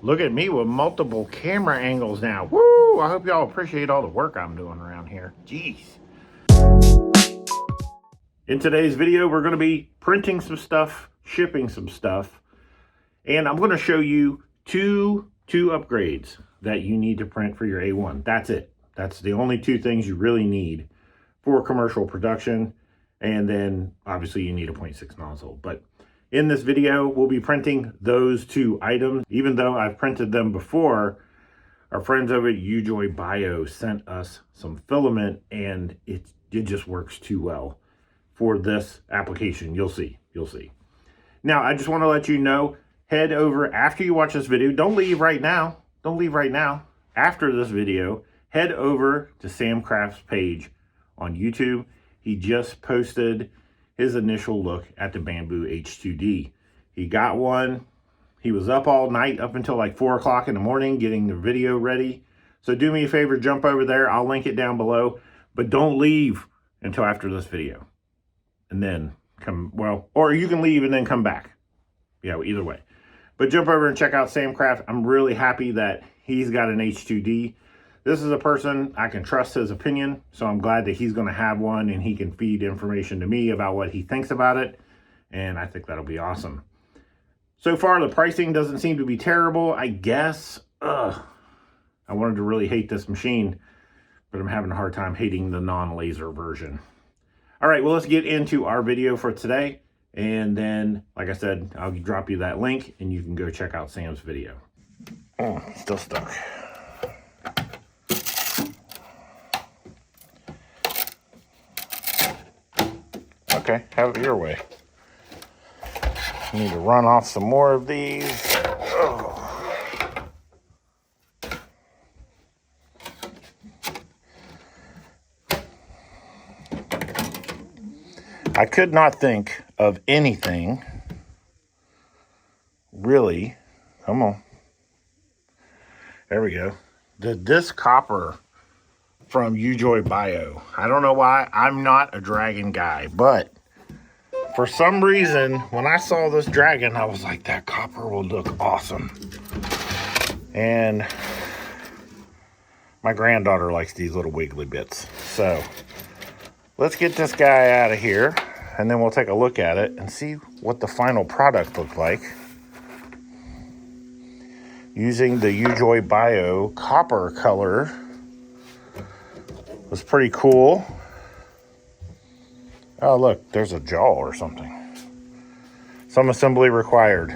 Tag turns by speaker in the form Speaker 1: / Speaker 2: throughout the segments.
Speaker 1: Look at me with multiple camera angles now. Woo! I hope y'all appreciate all the work I'm doing around here. Jeez. In today's video, we're going to be printing some stuff, shipping some stuff, and I'm going to show you two upgrades that you need to print for your A1. That's it. That's the only two things you really need for commercial production. And then obviously you need a 0.6 nozzle. But in this video, we'll be printing those two items. Even though I've printed them before, our friends over at Ujoybio sent us some filament, and it just works too well for this application. You'll see. Now, I just want to let you know, head over after you watch this video. Don't leave right now. After this video, head over to Sam Craft's page on YouTube. He just posted his initial look at the Bamboo H2D. He got one. He was up all night, up until like 4 o'clock in the morning, getting the video ready. So do me a favor, jump over there. I'll link it down below. But don't leave until after this video. And then come, well, or you can leave and then come back. Yeah, either way. But jump over and check out Sam Craft. I'm really happy that he's got an H2D. This is a person I can trust his opinion, so I'm glad that he's going to have one and he can feed information to me about what he thinks about it, and I think that'll be awesome. So far, the pricing doesn't seem to be terrible, I guess. I wanted to really hate this machine, but I'm having a hard time hating the non-laser version. All right, well, let's get into our video for today, and then, like I said, I'll drop you that link, and you can go check out Sam's video. Oh, still stuck. Okay, have it your way. Need to run off some more of these. Oh. I could not think of anything really. Come on. There we go. This copper from Ujoybio. I don't know why. I'm not a dragon guy, but for some reason, when I saw this dragon, I was like, that copper will look awesome. And my granddaughter likes these little wiggly bits. So let's get this guy out of here, and then we'll take a look at it and see what the final product looked like using the Ujoybio copper color. Was pretty cool. Oh, look, there's a jaw or something. Some assembly required.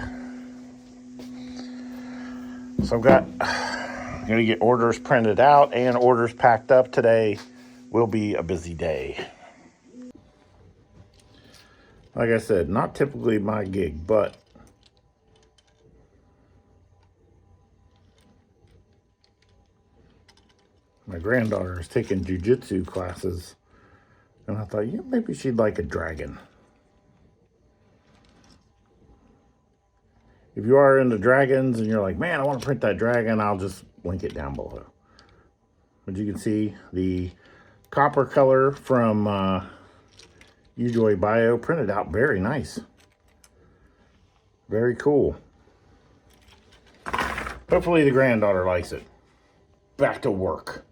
Speaker 1: So I'm gonna get orders printed out and orders packed up. Today will be a busy day. Like I said, not typically my gig, but my granddaughter is taking jiu-jitsu classes, and I thought, yeah, maybe she'd like a dragon. If you are into dragons and you're like, man, I want to print that dragon, I'll just link it down below. But you can see the copper color from Ujoybio printed out very nice. Very cool. Hopefully the granddaughter likes it. Back to work.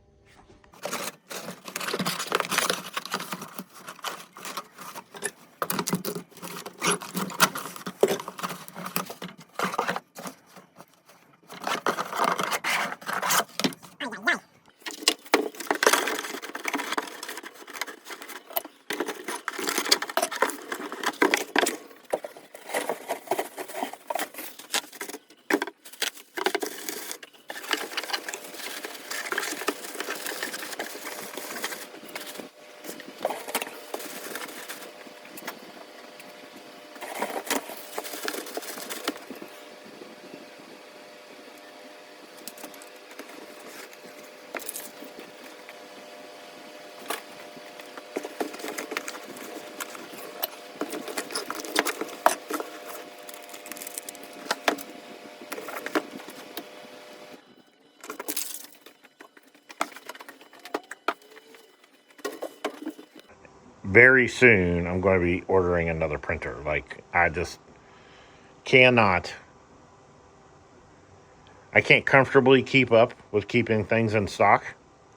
Speaker 1: very soon I'm going to be ordering another printer. Like, I just cannot I can't comfortably keep up with keeping things in stock,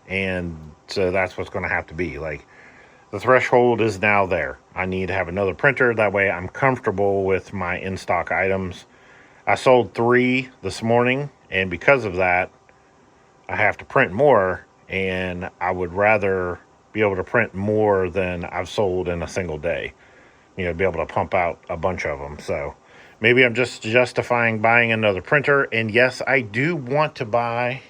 Speaker 1: and so that's what's going to have to be. Like, the threshold is now there. I need to have another printer. That way I'm comfortable with my in-stock items. I sold 3 this morning, and because of that, I have to print more, and I would rather be able to print more than I've sold in a single day. You know, be able to pump out a bunch of them. So maybe I'm just justifying buying another printer. And yes, I do want to buy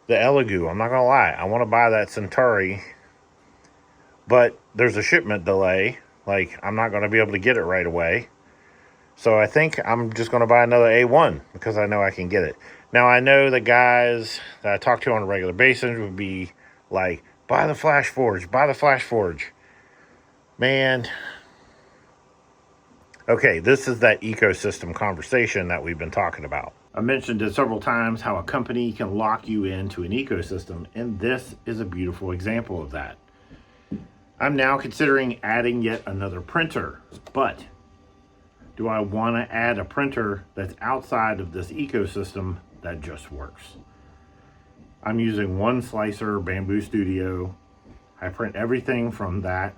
Speaker 1: the Elegoo. I'm not going to lie. I want to buy that Centauri. But there's a shipment delay. Like, I'm not going to be able to get it right away. So I think I'm just going to buy another A1 because I know I can get it. Now, I know the guys that I talk to on a regular basis would be like, buy the Flash Forge, buy the Flash Forge. Man. Okay, this is that ecosystem conversation that we've been talking about. I mentioned it several times how a company can lock you into an ecosystem, and this is a beautiful example of that. I'm now considering adding yet another printer, but do I want to add a printer that's outside of this ecosystem that just works? I'm using one slicer Bamboo Studio. I print everything from that,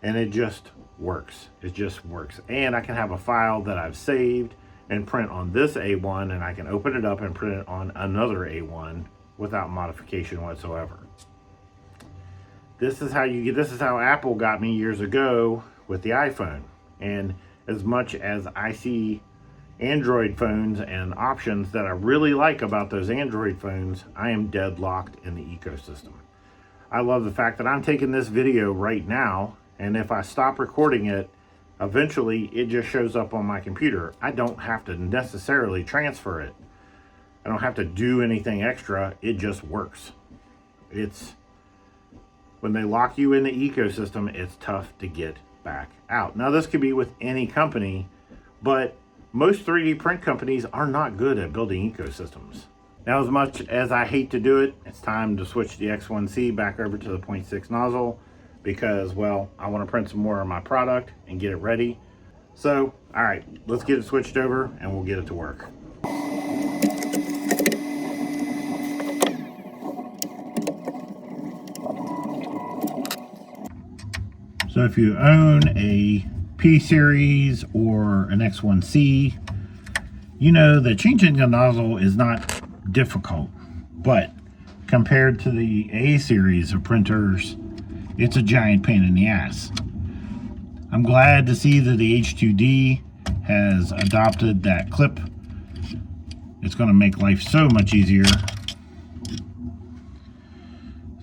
Speaker 1: and it just works. It just works. And I can have a file that I've saved and print on this A1, and I can open it up and print it on another A1 without modification whatsoever. This is how Apple got me years ago with the iPhone. And as much as I see Android phones and options that I really like about those Android phones, I am deadlocked in the ecosystem. I love the fact that I'm taking this video right now, and if I stop recording it, eventually it just shows up on my computer. I don't have to necessarily transfer it. I don't have to do anything extra. It just works. When they lock you in the ecosystem, it's tough to get back out. Now, this could be with any company, but most 3D print companies are not good at building ecosystems. Now, as much as I hate to do it, it's time to switch the X1C back over to the 0.6 nozzle because, well, I want to print some more of my product and get it ready. So, all right, let's get it switched over and we'll get it to work. So if you own a P-Series or an X1C, you know that changing the nozzle is not difficult, but compared to the A-Series of printers, it's a giant pain in the ass. I'm glad to see that the H2D has adopted that clip. It's going to make life so much easier.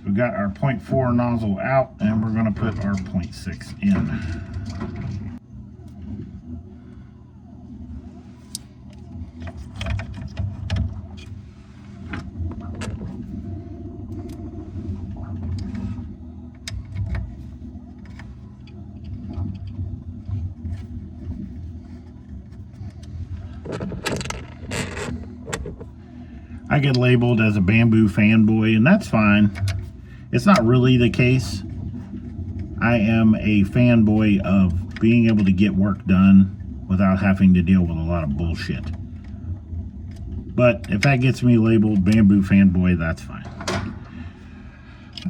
Speaker 1: We got our 0.4 nozzle out, and we're going to put our 0.6 in. I get labeled as a Bamboo fanboy, and that's fine. It's not really the case. I am a fanboy of being able to get work done without having to deal with a lot of bullshit. But if that gets me labeled Bamboo fanboy, that's fine.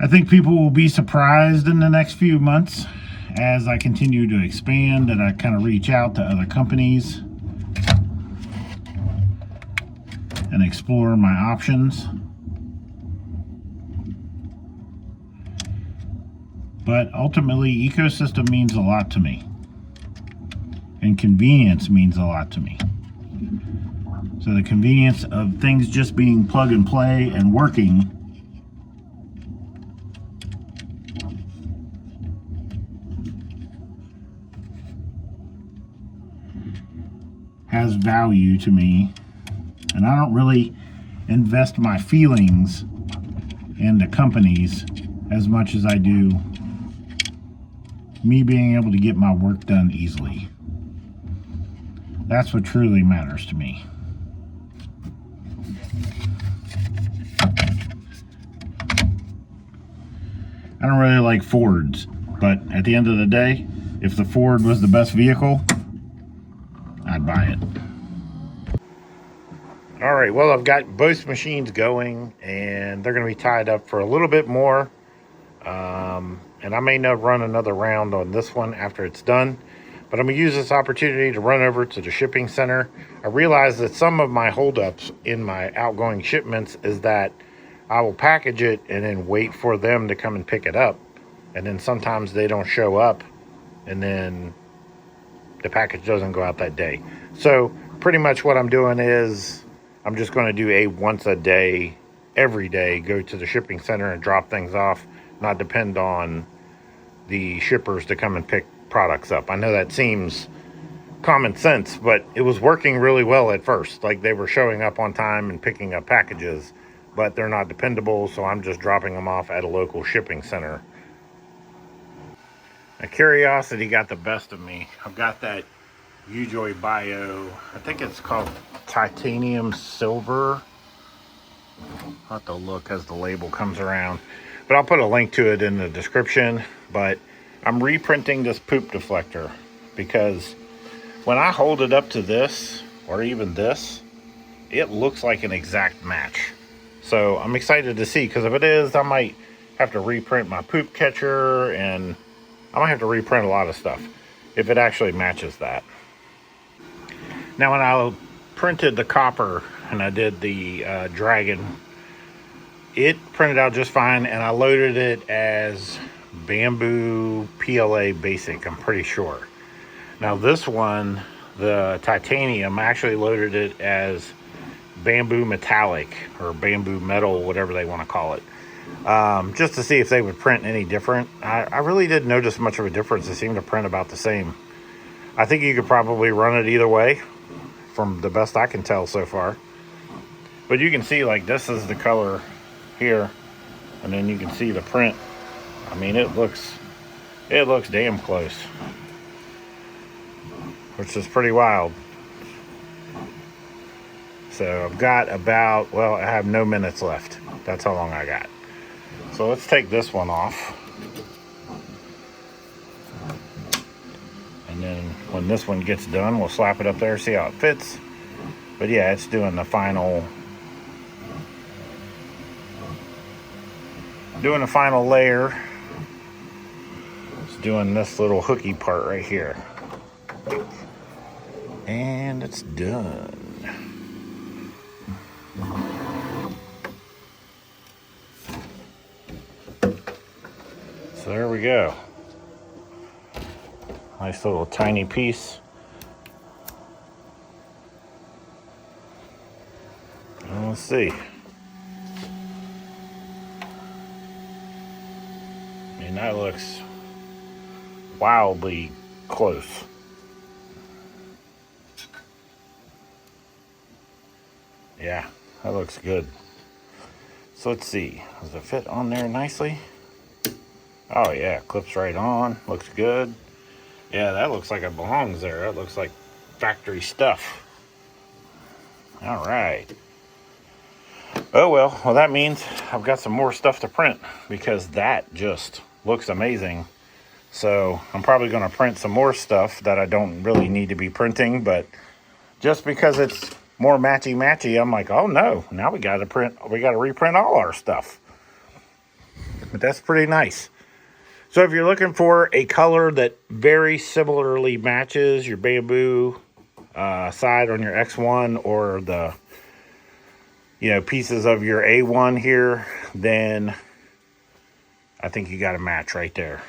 Speaker 1: I think people will be surprised in the next few months as I continue to expand and I kind of reach out to other companies and explore my options. But ultimately, ecosystem means a lot to me. And convenience means a lot to me. So the convenience of things just being plug and play and working has value to me. And I don't really invest my feelings into companies as much as I do me being able to get my work done easily. That's what truly matters to me. I don't really like Fords, but at the end of the day, if the Ford was the best vehicle, I'd buy it. All right, well, I've got both machines going, and they're going to be tied up for a little bit more. And I may not run another round on this one after it's done, but I'm going to use this opportunity to run over to the shipping center. I realize that some of my holdups in my outgoing shipments is that I will package it and then wait for them to come and pick it up. And then sometimes they don't show up, and then the package doesn't go out that day. So pretty much what I'm doing is I'm just going to do a once a day, every day, go to the shipping center and drop things off, not depend on the shippers to come and pick products up. I know that seems common sense, but it was working really well at first. Like, they were showing up on time and picking up packages, but they're not dependable, so I'm just dropping them off at a local shipping center. Now, curiosity got the best of me. I've got that Ujoybio, I think it's called titanium silver. I'll have to look as the label comes around, but I'll put a link to it in the description. But I'm reprinting this poop deflector because when I hold it up to this, or even this, it looks like an exact match. So I'm excited to see, because if it is, I might have to reprint my poop catcher, and I might have to reprint a lot of stuff if it actually matches that. Now, when I printed the copper and I did the dragon, it printed out just fine, and I loaded it as bamboo PLA basic, I'm pretty sure. Now this one, the titanium, I actually loaded it as bamboo metallic, or bamboo metal, whatever they want to call it, just to see if they would print any different. I really didn't notice much of a difference. They seem to print about the same. I think you could probably run it either way, from the best I can tell so far. But you can see, like, this is the color here, and then you can see the print. I mean, it looks damn close, which is pretty wild. So I've got about, well, I have no minutes left. That's how long I got. So let's take this one off. And then when this one gets done, we'll slap it up there, see how it fits. But yeah, it's doing the final layer. It's doing this little hooky part right here. And it's done. So there we go. Nice little tiny piece. And let's see. I mean, that looks wildly close. Yeah, that looks good. So let's see. Does it fit on there nicely? Oh yeah, clips right on. Looks good. Yeah, that looks like it belongs there. That looks like factory stuff. All right. Oh well, that means I've got some more stuff to print, because that just looks amazing. So I'm probably going to print some more stuff that I don't really need to be printing, but just because it's more matchy, I'm like, oh no, now we got to reprint all our stuff. But that's pretty nice. So if you're looking for a color that very similarly matches your bamboo side on your X1, or the pieces of your A1 here, then I think you got a match right there.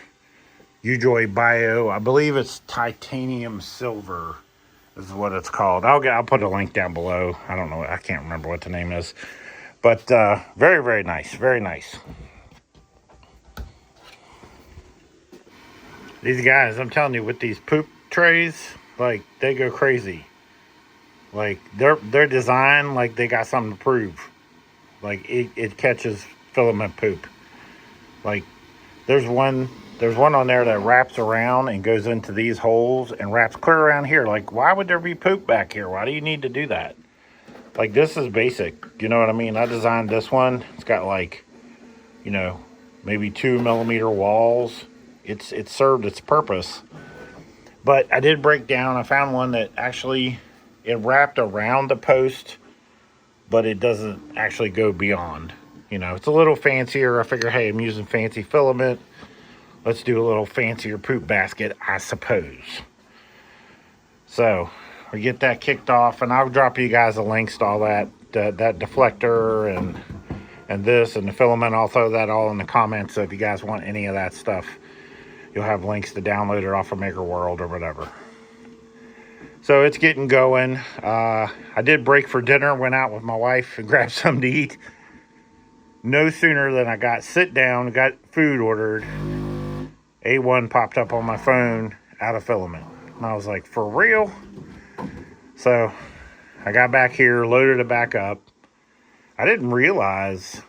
Speaker 1: Ujoybio, I believe it's titanium silver is what it's called. I'll put a link down below. I don't know, I can't remember what the name is, but very, very nice, very nice. These guys, I'm telling you, with these poop trays, like, they go crazy. Like, their design, like, they got something to prove. Like, it catches filament poop. Like, there's one on there that wraps around and goes into these holes and wraps clear around here. Like, why would there be poop back here? Why do you need to do that? Like, this is basic. You know what I mean? I designed this one. It's got, like, maybe 2mm walls. It served its purpose. But I did break down. I found one that actually, it wrapped around the post but it doesn't actually go beyond. You know, it's a little fancier. I figure, hey, I'm using fancy filament. Let's do a little fancier poop basket, I suppose. So we get that kicked off, and I'll drop you guys the links to all that, that deflector and this and the filament. I'll throw that all in the comments. So if you guys want any of that stuff, you'll have links to download it off of Maker World or whatever. So it's getting going. I did break for dinner, went out with my wife and grabbed something to eat. No sooner than I got sit down, got food ordered, A1 popped up on my phone, out of filament. And I was like, for real? So I got back here, loaded it back up. I didn't realize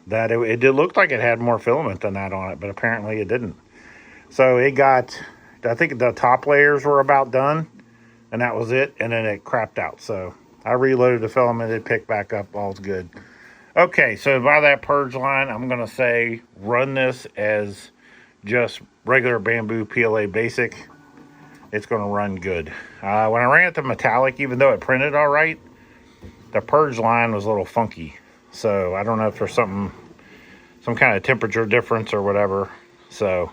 Speaker 1: that it did look like it had more filament than that on it, but apparently it didn't. So it got, I think the top layers were about done, and that was it, and then it crapped out. So I reloaded the filament, it picked back up, all's good. Okay, so by that purge line, I'm going to say run this as just regular bamboo PLA basic. It's going to run good. When I ran it to metallic, even though it printed all right, the purge line was a little funky. So I don't know if there's some kind of temperature difference or whatever. So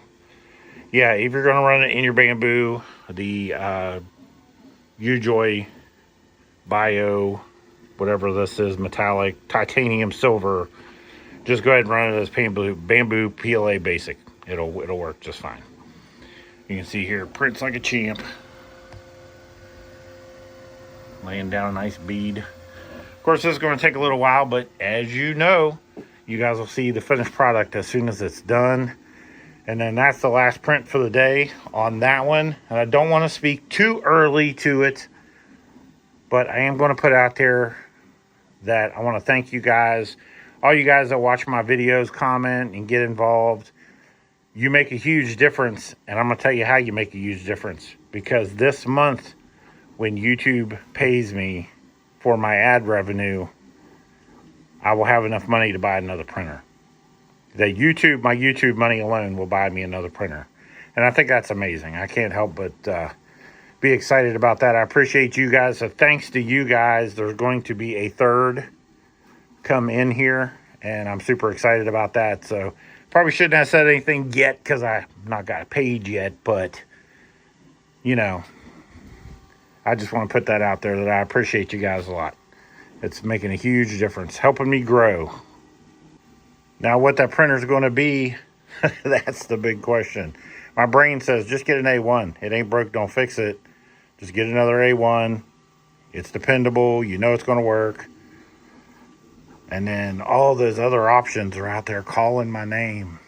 Speaker 1: yeah, if you're going to run it in your bamboo, the Ujoybio, whatever this is, metallic, titanium silver, just go ahead and run it as bamboo PLA basic. It'll work just fine. You can see here, it prints like a champ. Laying down a nice bead. Of course, this is going to take a little while, but as you know, you guys will see the finished product as soon as it's done. And then that's the last print for the day on that one. And I don't want to speak too early to it, but I am going to put out there that I want to thank you guys, all you guys that watch my videos, comment, and get involved. You make a huge difference, and I'm going to tell you how you make a huge difference. Because this month, when YouTube pays me for my ad revenue, I will have enough money to buy another printer. My YouTube money alone will buy me another printer. And I think that's amazing. I can't help but be excited about that. I appreciate you guys. So thanks to you guys, there's going to be a third come in here, and I'm super excited about that. So probably shouldn't have said anything yet because I've not got paid yet, but you know, I just want to put that out there that I appreciate you guys a lot. It's making a huge difference, helping me grow. Now, what that printer is going to be, that's the big question. My brain says, just get an A1. It ain't broke, don't fix it. Just get another A1. It's dependable. You know it's going to work. And then all those other options are out there calling my name.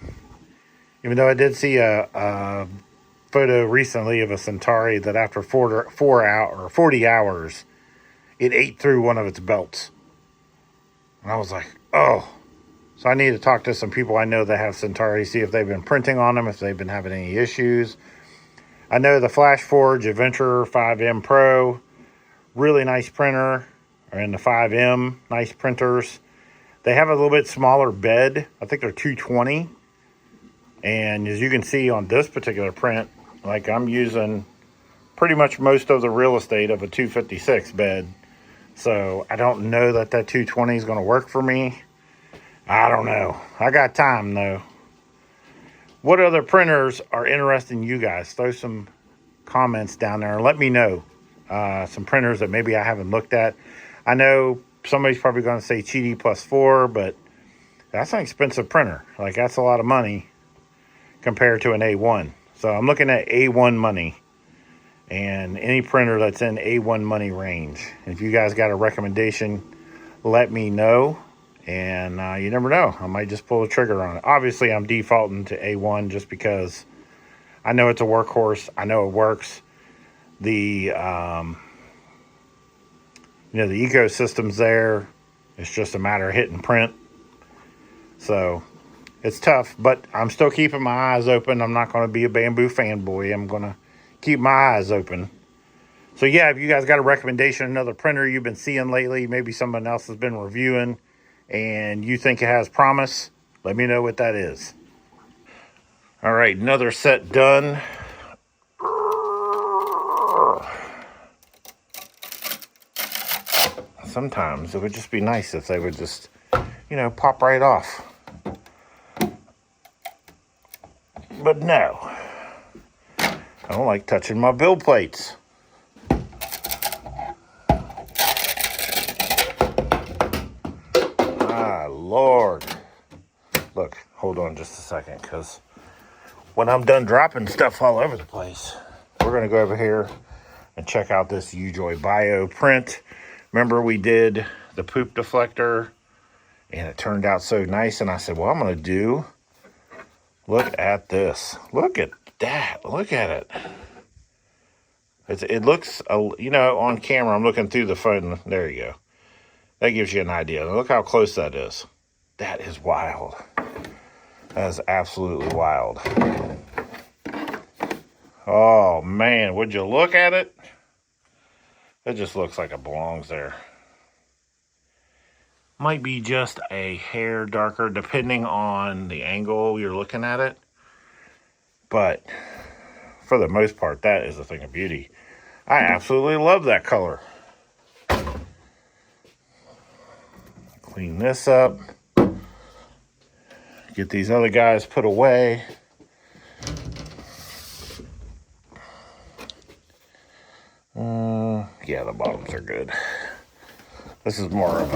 Speaker 1: Even though I did see a photo recently of a Centauri that after 40 hours, it ate through one of its belts. And I was like, oh. So I need to talk to some people I know that have Centauri, see if they've been printing on them, if they've been having any issues. I know the Flash Forge Adventure 5M Pro, really nice printer, and the 5M, nice printers. They have a little bit smaller bed. I think they're 220. And as you can see on this particular print, like I'm using pretty much most of the real estate of a 256 bed. So I don't know that 220 is going to work for me. I don't know. I got time though. What other printers are interesting you guys? Throw some comments down there and let me know. Some printers that maybe I haven't looked at. I know somebody's probably going to say GD+4, but that's an expensive printer. Like that's a lot of money compared to an A1. So I'm looking at A1 money and any printer that's in A1 money range. If you guys got a recommendation, let me know. And you never know. I might just pull the trigger on it. Obviously, I'm defaulting to A1 just because I know it's a workhorse. I know it works. The the ecosystem's there. It's just a matter of hitting print. So it's tough, but I'm still keeping my eyes open. I'm not going to be a bamboo fanboy. I'm going to keep my eyes open. So yeah, if you guys got a recommendation, another printer you've been seeing lately, maybe someone else has been reviewing, and you think it has promise, let me know what that is. All right, another set done. sometimes it would just be nice if they would just, you know, pop right off. But no, I don't like touching my build plates. Ah, Lord. Look, hold on just a second, because when I'm done dropping stuff all over the place, we're going to go over here and check out this Ujoybio print. Remember we did the poop deflector, and it turned out so nice, and I said, well, I'm going to do, look at this. Look at that. Look at it. It looks, you know, on camera, I'm looking through the phone. There you go. That gives you an idea. Look how close that is. That is wild. That is absolutely wild. Oh, man. Would you look at it? It just looks like it belongs there. Might be just a hair darker depending on the angle you're looking at it. But for the most part, that is a thing of beauty. I absolutely love that color. Clean this up. Get these other guys put away. Yeah, the bottoms are good. This is more of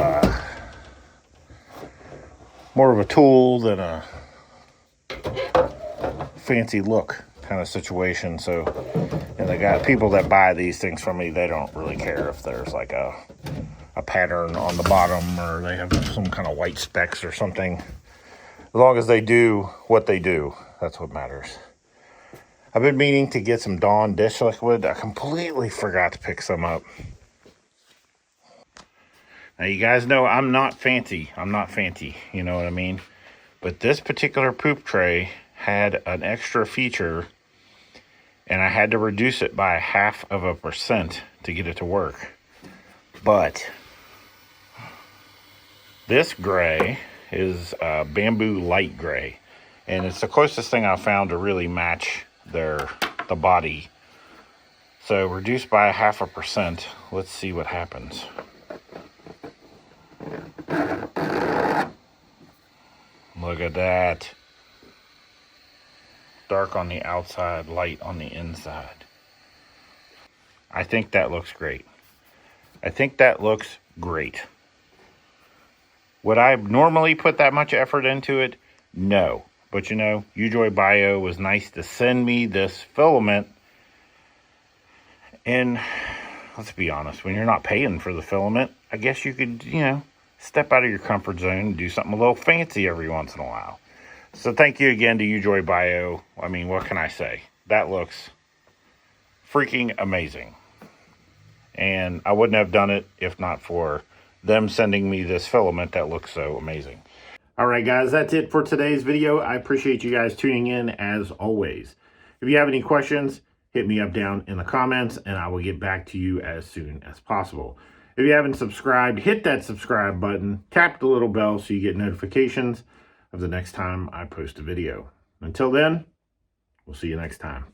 Speaker 1: a tool than a fancy look kind of situation. So, and they got people that buy these things from me, they don't really care if there's like a pattern on the bottom or they have some kind of white specks or something. As long as they do what they do, that's what matters. I've been meaning to get some Dawn dish liquid. I completely forgot to pick some up. Now, you guys know I'm not fancy. You know what I mean? But this particular poop tray had an extra feature, and I had to reduce it by 0.5% to get it to work. But this gray is bamboo light gray, and it's the closest thing I found to really match the body. So reduced by 0.5%. Let's see what happens. Look at that. Dark on the outside, light on the inside. I think that looks great. Would I normally put that much effort into it? No. But you know, Ujoybio was nice to send me this filament. And let's be honest, when you're not paying for the filament, I guess you could, you know, step out of your comfort zone and do something a little fancy every once in a while. So thank you again to Ujoybio. I mean, what can I say? That looks freaking amazing. And I wouldn't have done it if not for them sending me this filament that looks so amazing. All right, guys, that's it for today's video. I appreciate you guys tuning in as always. If you have any questions, hit me up down in the comments and I will get back to you as soon as possible. If you haven't subscribed, hit that subscribe button, tap the little bell so you get notifications of the next time I post a video. Until then, we'll see you next time.